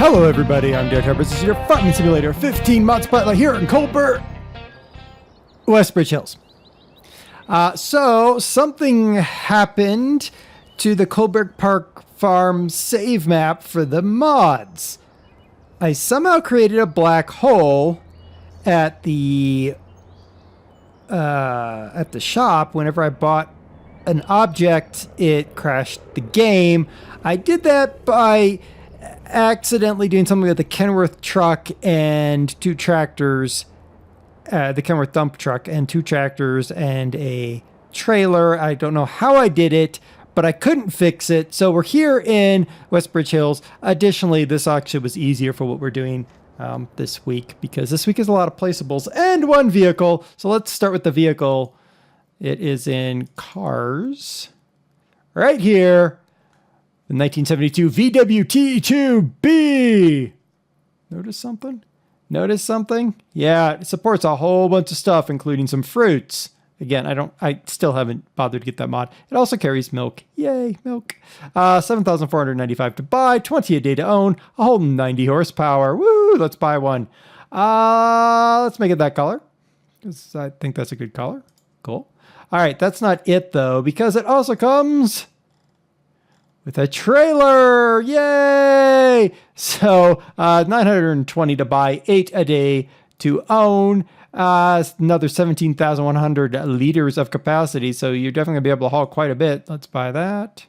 Hello everybody, I'm DerTebbers. This is your farming simulator 15 mod spotlight here in Colbert, Westbridge Hills. So something happened to the Colbert Park Farm save map for the mods. I somehow created a black hole at the shop. Whenever I bought an object, it crashed the game. I did that by accidentally doing something with the Kenworth truck and two tractors, the Kenworth dump truck and two tractors and a trailer. I don't know how I did it, but I couldn't fix it. So we're here in Westbridge Hills. Additionally, this actually was easier for what we're doing this week, because this week is a lot of placeables and one vehicle. So let's start with the vehicle. It is in cars right here. The 1972 VWT2B. Notice something? Notice something? Yeah, it supports a whole bunch of stuff, including some fruits. Again, I still haven't bothered to get that mod. It also carries milk. Yay, milk. 7,495 to buy, 20 a day to own, a whole 90 horsepower. Woo, let's buy one. Let's make it that color, because I think that's a good color. Cool. All right, that's not it though, because it also comes with a trailer. Yay! So 920 to buy, 8 a day to own, another 17,100 liters of capacity. So you're definitely gonna be able to haul quite a bit. Let's buy that.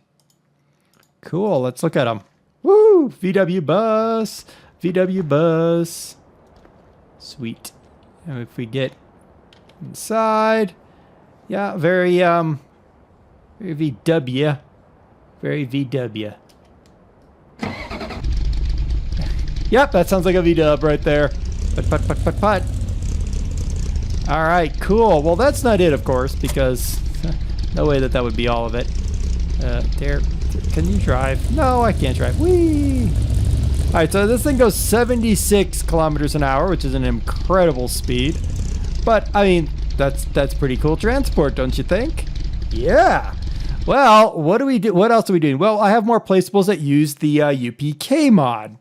Cool, let's look at them. Woo! VW bus, VW bus. Sweet. And if we get inside, yeah, very VW. Very VW. Yep, that sounds like a VW right there. Put. All right, cool. Well, that's not it, of course, because no way that would be all of it. There, can you drive? No, I can't drive. Whee! All right, so this thing goes 76 kilometers an hour, which is an incredible speed. But I mean, that's pretty cool transport, don't you think? Yeah. Well, what do we do? What else are we doing? Well, I have more placeables that use the UPK mod,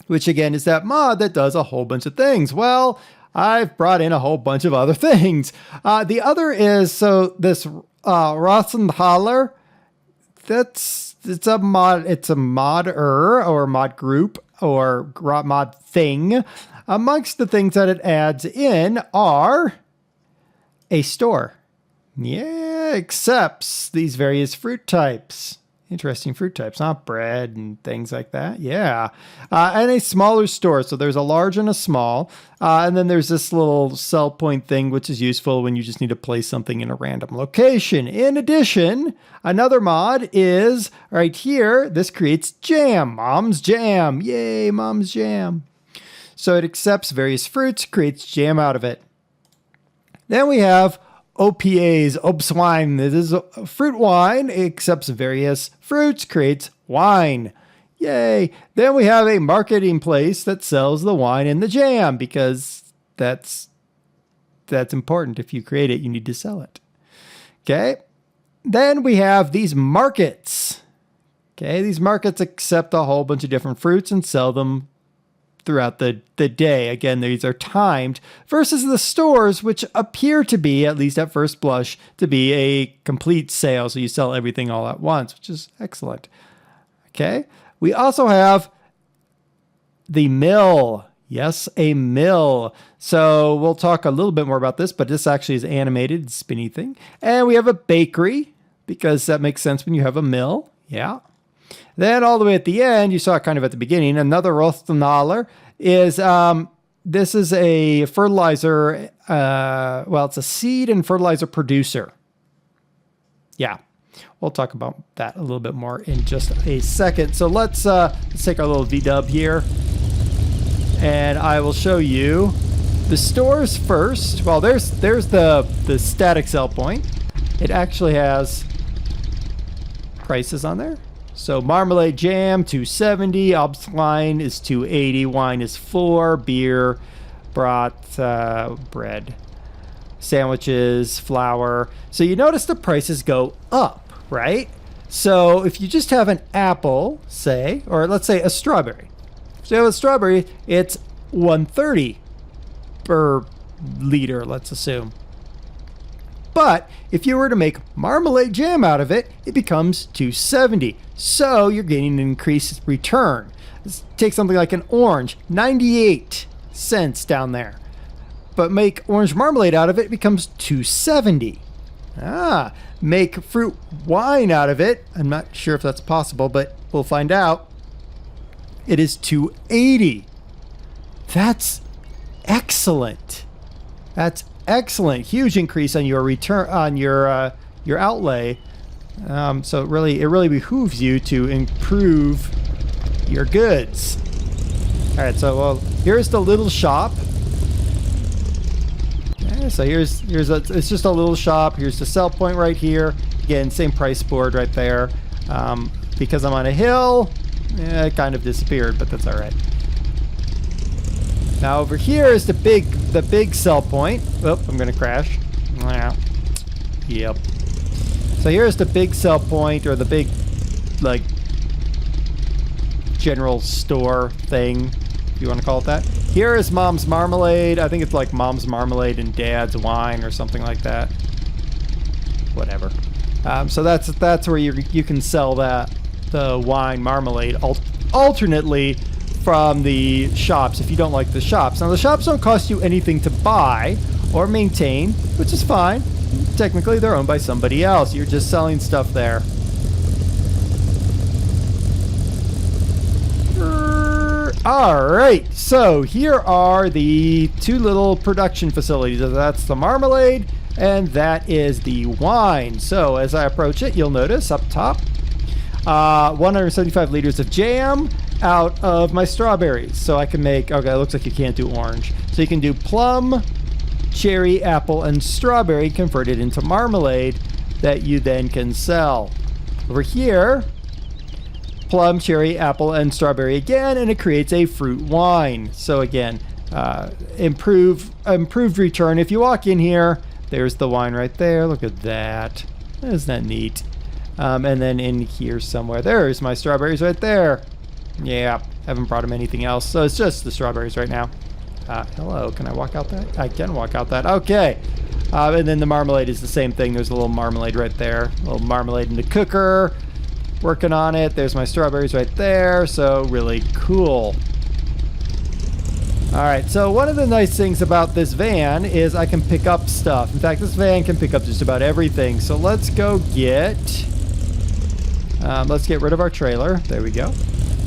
which again is that mod that does a whole bunch of things. Well, I've brought in a whole bunch of other things. The other is, so this Rosenthaler, it's a mod. It's a modder or mod group or mod thing. Amongst the things that it adds in are a store. Yeah, accepts these various fruit types. Interesting fruit types, not bread and things like that. Yeah. And a smaller store. So there's a large and a small. And then there's this little sell point thing, which is useful when you just need to place something in a random location. In addition, another mod is right here. This creates jam. Mom's jam. Yay, Mom's jam. So it accepts various fruits, creates jam out of it. Then we have OPAs, Obstwein. This is fruit wine. It accepts various fruits, creates wine. Yay. Then we have a marketing place that sells the wine and the jam, because that's important. If you create it, you need to sell it. Okay. Then we have these markets. Okay. These markets accept a whole bunch of different fruits and sell them throughout the day. Again, these are timed versus the stores, which appear to be, at least at first blush, to be a complete sale. So you sell everything all at once, which is excellent. Okay. We also have the mill. Yes, a mill. So we'll talk a little bit more about this, but this actually is animated, spinny thing. And we have a bakery, because that makes sense when you have a mill. Yeah. Then all the way at the end, you saw it kind of at the beginning, another Roththaler is, this is a fertilizer, well, it's a seed and fertilizer producer. Yeah, we'll talk about that a little bit more in just a second. So let's take our little VW here, and I will show you the stores first. Well, there's the static sell point. It actually has prices on there. So marmalade jam, $2.70. Obstwein is $2.80. Wine is $4. Beer, brat, bread, sandwiches, flour. So you notice the prices go up, right? So if you just have an apple, say, or let's say a strawberry, So with strawberry, it's 130 per liter, let's assume. But if you were to make marmalade jam out of it, it becomes 270. So you're getting an increased return. Let's take something like an orange, 98 cents down there. But make orange marmalade out of it, it becomes 270. Make fruit wine out of it. I'm not sure if that's possible, but we'll find out. It is 280. That's excellent. That's excellent. Huge increase on your return on your outlay. So it really behooves you to improve your goods. All right. So here's the little shop. Okay, so it's just a little shop. Here's the sell point right here. Again, same price board right there. Because I'm on a hill, it kind of disappeared, but that's all right. Now over here is the big sell point. Oh, I'm gonna crash. Yep. So here's the big sell point, or the big, like, general store thing, if you want to call it that. Here is Mom's Marmalade. I think it's like Mom's Marmalade and Dad's Wine or something like that. Whatever. So that's where you can sell the wine marmalade alternately from the shops if you don't like the shops. Now the shops don't cost you anything to buy or maintain, which is fine. Technically they're owned by somebody else. You're just selling stuff there. Alright, so here are the two little production facilities. That's the marmalade and that is the wine. So as I approach it, you'll notice up top 175 liters of jam out of my strawberries. So I can make, okay, it looks like you can't do orange. So you can do plum, cherry, apple, and strawberry converted into marmalade that you then can sell. Over here, plum, cherry, apple, and strawberry again, and it creates a fruit wine. So again, improved return. If you walk in here, there's the wine right there. Look at that. Isn't that neat? And then in here somewhere, there's my strawberries right there. Yeah, haven't brought them anything else, so it's just the strawberries right now. Hello, can I walk out that? I can walk out that. Okay. And then the marmalade is the same thing. There's a little marmalade right there. A little marmalade in the cooker. Working on it. There's my strawberries right there. So really cool. All right, so one of the nice things about this van is I can pick up stuff. In fact, this van can pick up just about everything. So let's go let's get rid of our trailer. There we go.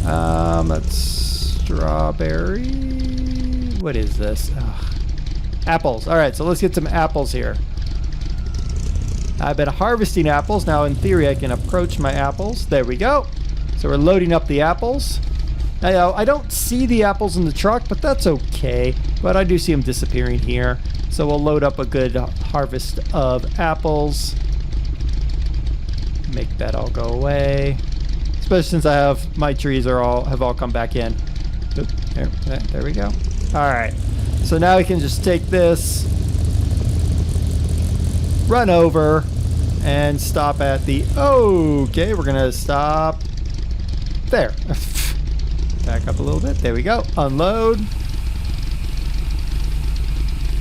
Let's strawberry. What is this? Ugh. Apples. All right, so let's get some apples here. I've been harvesting apples. Now, in theory, I can approach my apples. There we go. So we're loading up the apples. Now, I don't see the apples in the truck, but that's okay. But I do see them disappearing here. So we'll load up a good harvest of apples. Make that all go away. Especially since my trees have all come back in. Oop, there we go. All right. So now we can just take this, run over, and stop at the... Okay, we're going to stop there. Back up a little bit. There we go. Unload.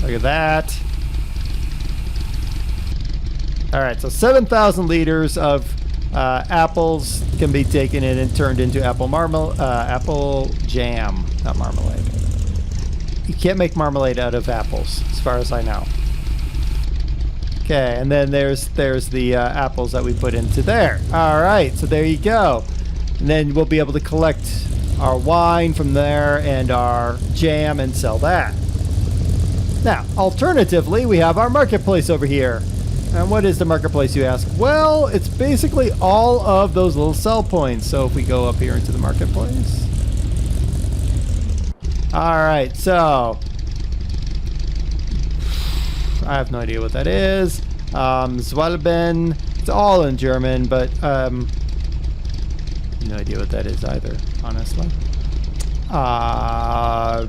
Look at that. All right, so 7,000 liters of apples can be taken in and turned into apple jam, not marmalade. You can't make marmalade out of apples, as far as I know. Okay, and then there's the apples that we put into there. All right, so there you go. And then we'll be able to collect our wine from there and our jam and sell that. Now, alternatively, we have our marketplace over here. And what is the marketplace, you ask? Well, it's basically all of those little sell points. So if we go up here into the marketplace. All right, so I have no idea what that is. Zwalben, it's all in German, but no idea what that is either, honestly. I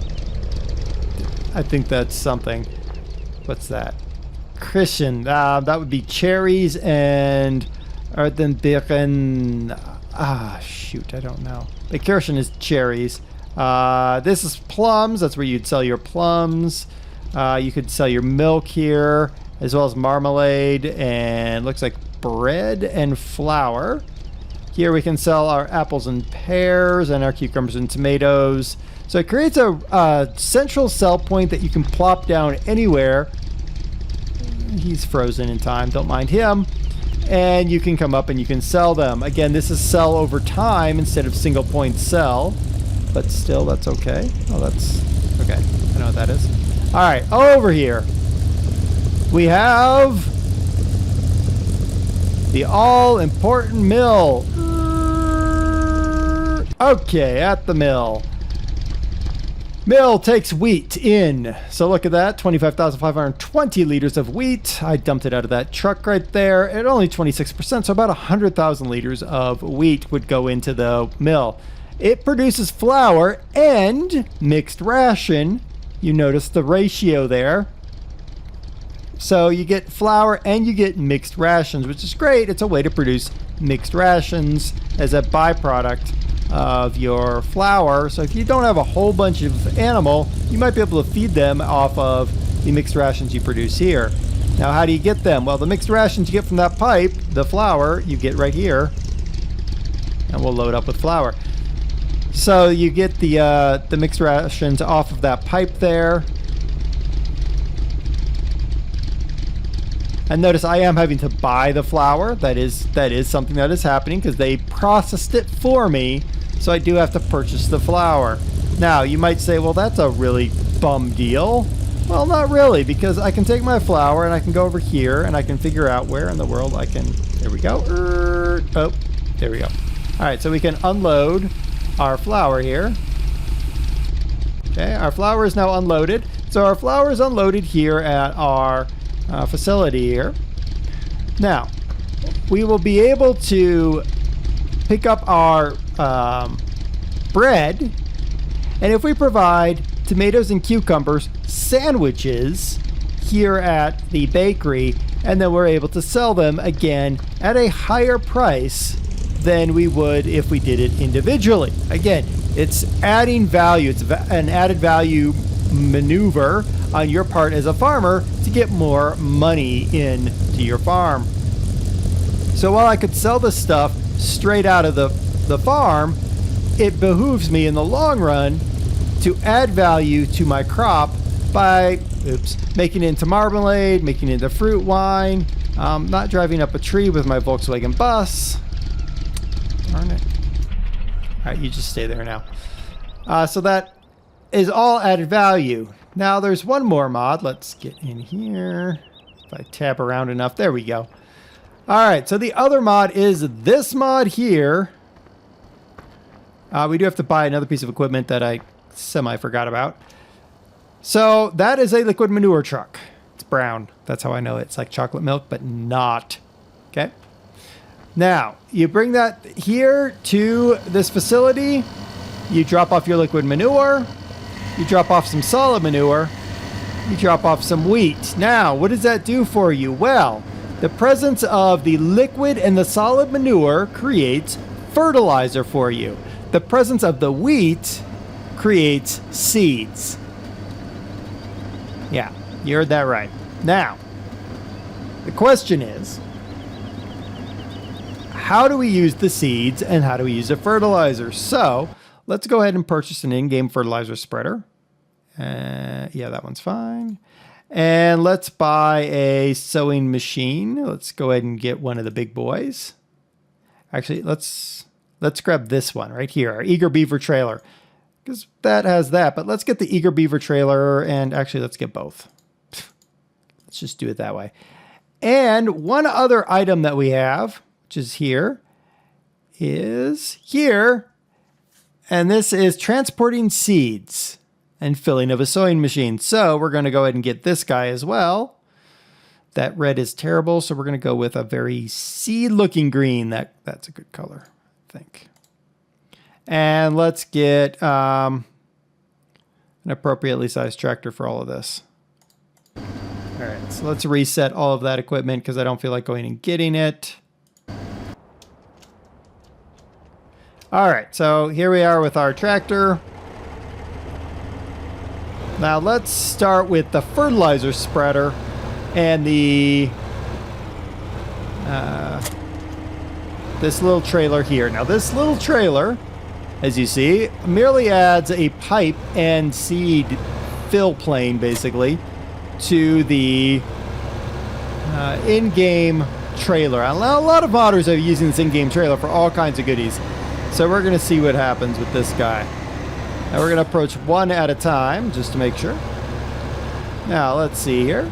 think that's something. What's that? Christian, that would be cherries and Erdenbeeren. Shoot, I don't know. The Kirschen is cherries. This is plums. That's where you'd sell your plums. You could sell your milk here, as well as marmalade and looks like bread and flour. Here we can sell our apples and pears and our cucumbers and tomatoes. So it creates a central sell point that you can plop down anywhere. He's frozen in time, don't mind him. And you can come up and you can sell them. Again, this is sell over time instead of single point sell. But still, that's okay. Oh, that's okay. I know what that is. All right, over here. We have the all-important mill. Okay, at the mill. Mill takes wheat in. So look at that, 25,520 liters of wheat. I dumped it out of that truck right there at only 26%, so about 100,000 liters of wheat would go into the mill. It produces flour and mixed ration. You notice the ratio there. So you get flour and you get mixed rations, which is great. It's a way to produce mixed rations as a byproduct of your flour. So if you don't have a whole bunch of animal, you might be able to feed them off of the mixed rations you produce here. Now, how do you get them? Well, the mixed rations you get from that pipe, the flour, you get right here. And we'll load up with flour. So you get the mixed rations off of that pipe there. And notice I am having to buy the flour. That is something that is happening because they processed it for me. So I do have to purchase the flour. Now, you might say, well, that's a really bum deal. Well, not really, because I can take my flour and I can go over here and I can figure out where in the world I can... There we go. Oh, there we go. All right, so we can unload our flour here. Okay, our flour is now unloaded. So our flour is unloaded here at our facility here. Now, we will be able to pick up our bread, and if we provide tomatoes and cucumbers sandwiches here at the bakery, and then we're able to sell them again at a higher price than we would if we did it individually. Again, it's adding value. It's an added value maneuver on your part as a farmer to get more money into your farm. So while I could sell this stuff straight out of the farm, it behooves me in the long run to add value to my crop by making it into marmalade, making it into fruit wine, not driving up a tree with my Volkswagen bus. Darn it. All right, you just stay there now. So that is all added value. Now there's one more mod. Let's get in here. If I tab around enough, there we go. All right, so the other mod is this mod here. We do have to buy another piece of equipment that I semi-forgot about. So that is a liquid manure truck. It's brown. That's how I know it. It's like chocolate milk, but not. Okay. Now, you bring that here to this facility. You drop off your liquid manure. You drop off some solid manure. You drop off some wheat. Now, what does that do for you? Well, the presence of the liquid and the solid manure creates fertilizer for you. The presence of the wheat creates seeds. Yeah, you heard that right. Now, the question is, how do we use the seeds and how do we use the fertilizer? So let's go ahead and purchase an in-game fertilizer spreader. Yeah, that one's fine. And let's buy a sowing machine. Let's go ahead and get one of the big boys. Actually, let's grab this one right here, our Eager Beaver trailer, because that has that. But let's get the Eager Beaver trailer, and actually let's get both. Let's just do it that way. And one other item that we have, which is here, and this is transporting seeds and filling of a sowing machine. So we're going to go ahead and get this guy as well. That red is terrible, so we're going to go with a very seed-looking green. That's a good color, I think. And let's get an appropriately sized tractor for all of this. All right, so let's reset all of that equipment because I don't feel like going and getting it. All right, so here we are with our tractor. Now let's start with the fertilizer spreader and the this little trailer here. Now this little trailer, as you see, merely adds a pipe and seed fill plane basically to the in-game trailer. A lot of modders are using this in-game trailer for all kinds of goodies. So we're going to see what happens with this guy. Now we're going to approach one at a time just to make sure. Now let's see here.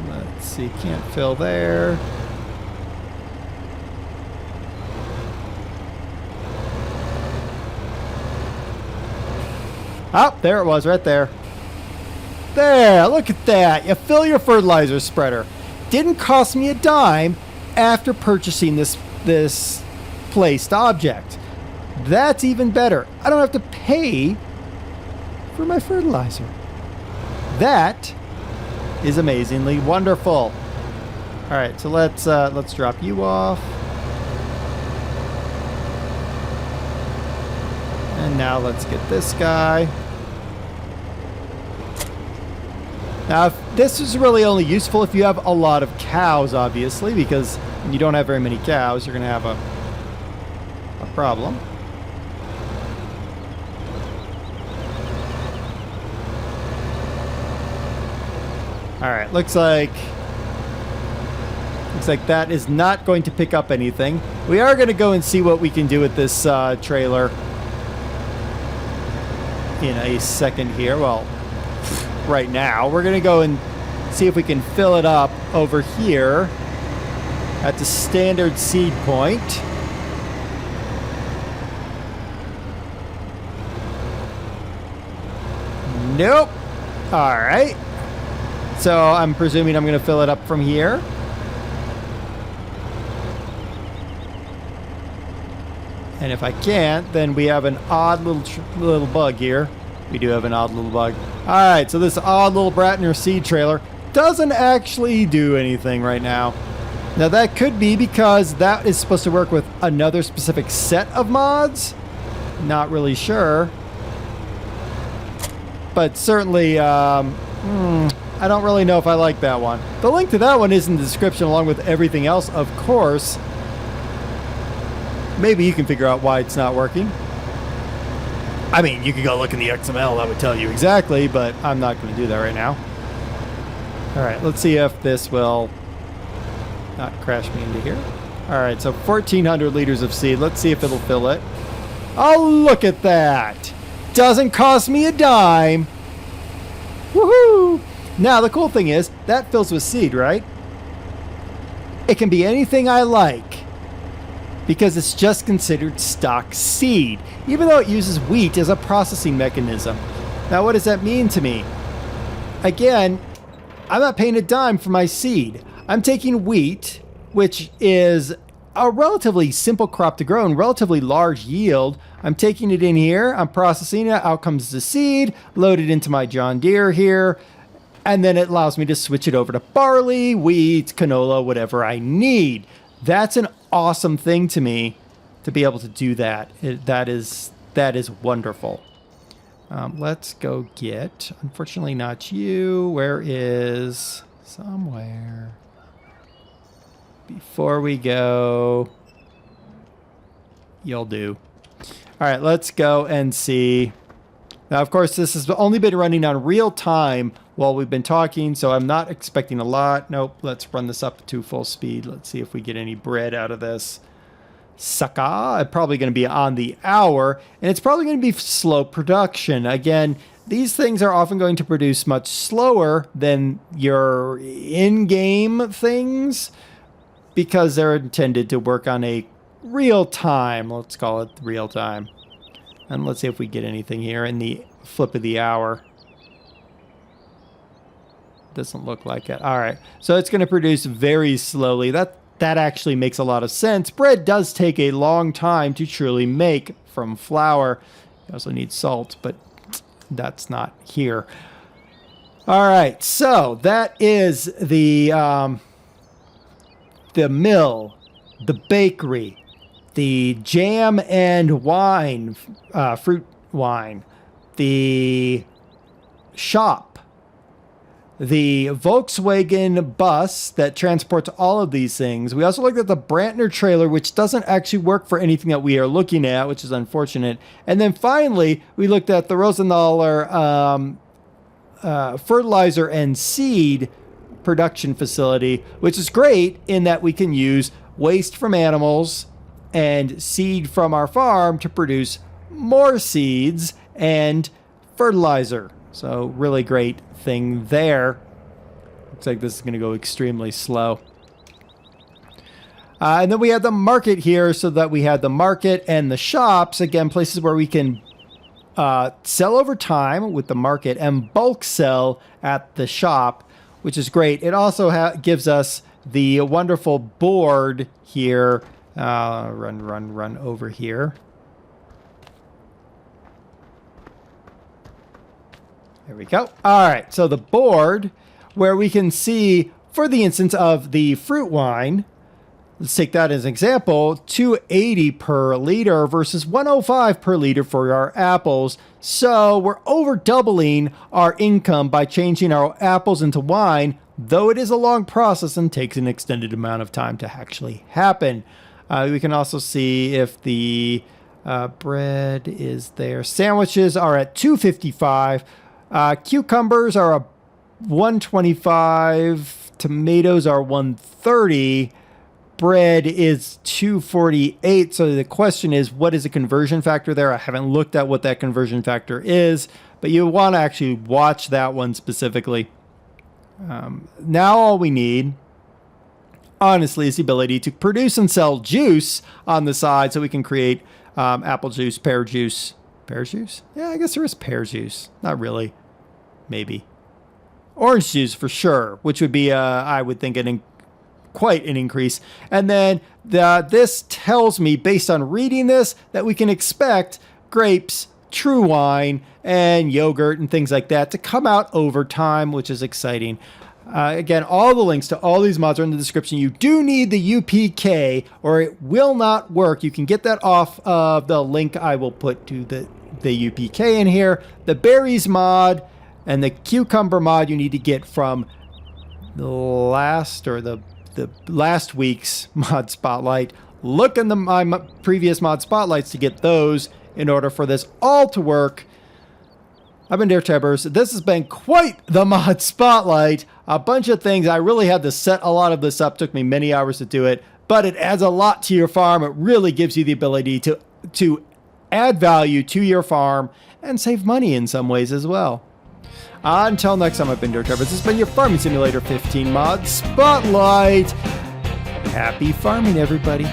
Let's see, can't fill there. Oh, there it was right there. There, look at that. You fill your fertilizer spreader. Didn't cost me a dime after purchasing this placed object. That's even better. I don't have to pay for my fertilizer. That is amazingly wonderful. All right, so let's drop you off. And now let's get this guy. Now, this is really only useful if you have a lot of cows, obviously, because when you don't have very many cows, you're going to have a problem. All right, looks like that is not going to pick up anything. We are going to go and see what we can do with this trailer in a second here. Well, right now we're going to go and see if we can fill it up over here at the standard seed point. Nope. All right. So I'm presuming I'm going to fill it up from here. And if I can't, then we have an odd little bug here. We do have an odd little bug. All right, so this odd little Bratner seed trailer doesn't actually do anything right now. Now that could be because that is supposed to work with another specific set of mods. Not really sure. But certainly, I don't really know if I like that one. The link to that one is in the description along with everything else, of course. Maybe you can figure out why it's not working. I mean, you could go look in the XML, that would tell you exactly, but I'm not going to do that right now. All right, let's see if this will not crash me into here. All right, so 1,400 liters of seed. Let's see if it'll fill it. Oh, look at that. Doesn't cost me a dime. Woohoo! Now, the cool thing is, that fills with seed, right? It can be anything I like, because it's just considered stock seed, even though it uses wheat as a processing mechanism. Now, what does that mean to me? Again, I'm not paying a dime for my seed. I'm taking wheat, which is a relatively simple crop to grow and relatively large yield. I'm taking it in here, I'm processing it, out comes the seed, loaded into my John Deere here, and then it allows me to switch it over to barley, wheat, canola, whatever I need. That's an awesome thing to me to be able to do that. That is wonderful. Let's go get, unfortunately not you, where is, somewhere, before we go, you'll do. All right, let's go and see. Now, of course, this has only been running on real time while we've been talking, so I'm not expecting a lot. Nope, let's run this up to full speed. Let's see if we get any bread out of this. Sucker, probably going to be on the hour, and it's probably going to be slow production. Again, these things are often going to produce much slower than your in-game things because they're intended to work on a real time. Let's call it real time. And let's see if we get anything here in the flip of the hour. Doesn't look like it. All right. So it's going to produce very slowly. That actually makes a lot of sense. Bread does take a long time to truly make from flour. You also need salt, but that's not here. All right. So that is the mill, the bakery, the jam and wine, fruit wine, the shop, the Volkswagen bus that transports all of these things. We also looked at the Brantner trailer, which doesn't actually work for anything that we are looking at, which is unfortunate. And then finally, we looked at the Rosenthaler fertilizer and seed production facility, which is great in that we can use waste from animals and seed from our farm to produce more seeds and fertilizer. So really great thing there. Looks like this is going to go extremely slow. And then we have the market here, so that we have the market and the shops, again, places where we can sell over time with the market and bulk sell at the shop, which is great. It also gives us the wonderful board here. Run over here. There we go. All right, so the board where we can see, for the instance of the fruit wine, let's take that as an example, 280 per liter versus 105 per liter for our apples. So we're over doubling our income by changing our apples into wine, though it is a long process and takes an extended amount of time to actually happen. We can also see if the bread is there. Sandwiches are at $2.55. Cucumbers are a $1.25. Tomatoes are $1.30. Bread is $2.48. So the question is, what is the conversion factor there? I haven't looked at what that conversion factor is, but you want to actually watch that one specifically. Now all we need, honestly, is the ability to produce and sell juice on the side, so we can create apple juice, pear juice. Pear juice? Yeah, I guess there is pear juice. Not really. Maybe. Orange juice for sure, which would be, I would think, quite an increase. And then this tells me, based on reading this, that we can expect grapes, true wine, and yogurt and things like that to come out over time, which is exciting. Again, all the links to all these mods are in the description. You do need the UPK or it will not work. You can get that off of the link I will put to the UPK in here. The berries mod and the cucumber mod you need to get from the last week's mod spotlight. Look in my previous mod spotlights to get those in order for this all to work. I've been DerTebbers. This has been quite the mod spotlight. A bunch of things. I really had to set a lot of this up. Took me many hours to do it, but it adds a lot to your farm. It really gives you the ability to add value to your farm and save money in some ways as well. Until next time, I've been DerTebbers. This has been your Farming Simulator 15 mod spotlight. Happy farming, everybody.